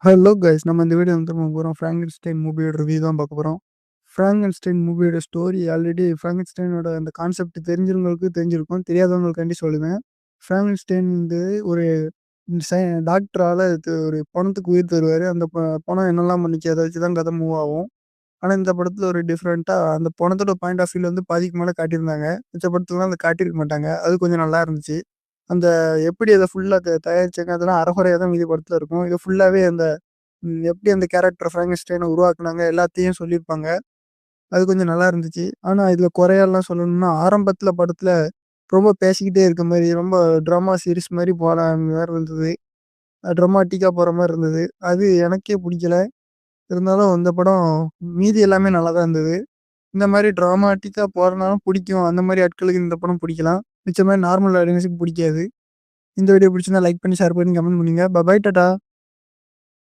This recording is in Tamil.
ஹலோ கைஸ் நம்ம இந்த வீடியோ வந்து பார்க்க போகிறோம் ஃப்ராங்கென்ஸ்டைன் மூவியோட ரிவ்யூ தான் பார்க்க போகிறோம். ஃப்ராங்கென்ஸ்டைன் மூவியோட ஸ்டோரி ஆல்ரெடி ஃப்ராங்கென்ஸ்டைனோட அந்த கான்செப்ட் தெரிஞ்சவங்களுக்கு தெரிஞ்சிருக்கும். தெரியாதவங்களுக்காண்டி சொல்லுவேன். ஃப்ராங்கென்ஸ்டைன் வந்து ஒரு சை டாக்டரால ஒரு பணத்துக்கு உயிர் தருவாரு. அந்த பணம் என்னெல்லாம் பண்ணிச்சு அத வச்சு தான் கதை மூவ் ஆகும். ஆனா இந்த படத்துல ஒரு டிஃப்ரெண்ட்டா அந்த பணத்தோட பாயிண்ட் ஆஃப் வியூல வந்து பாதிக்கு மேல காட்டியிருந்தாங்க. மிச்ச படத்துலலாம் அத காட்டியிருக்க மாட்டாங்க. அது கொஞ்சம் நல்லா இருந்துச்சு. அந்த எப்படி அத ஃபுல்லா தயாரிச்சாங்க அதெல்லாம் அரைகுறையா தான் மீதி படத்துல இருக்கும். இது ஃபுல்லாவே அந்த எப்படி அந்த கேரக்டர் ஃப்ராங்கென்ஸ்டைன உருவாக்குனாங்க எல்லாத்தையும் சொல்லியிருப்பாங்க. அது கொஞ்சம் நல்லா இருந்துச்சு. ஆனா இதுல குறையெல்லாம் சொல்லணும்னா, ஆரம்பத்துல படத்துல ரொம்ப பேசிக்கிட்டே இருக்க மாரி, ரொம்ப ட்ராமா சீரிஸ் மாரி போற மாரி இருந்தது. ட்ரமாட்டிக்கா போற மாரி இருந்தது. அது எனக்கே புடிக்கல. இருந்தாலும் இந்த படம் மீதி எல்லாமே நல்லா தான் இருந்தது. இந்த மாரி ட்ராமாட்டிக்கா போறனாலும் புடிக்கும். அந்த மாரி ஆட்களுக்கு இந்த படம் புடிக்கலாம். மிச்ச மாரி நார்மல் ஆடியன்ஸுக்கு புடிக்காது. இந்த வீடியோ புடிச்சிருந்தா லைக் பண்ணி, ஷேர் பண்ணி, கமெண்ட் பண்ணுங்க. பாய் டாட்டா.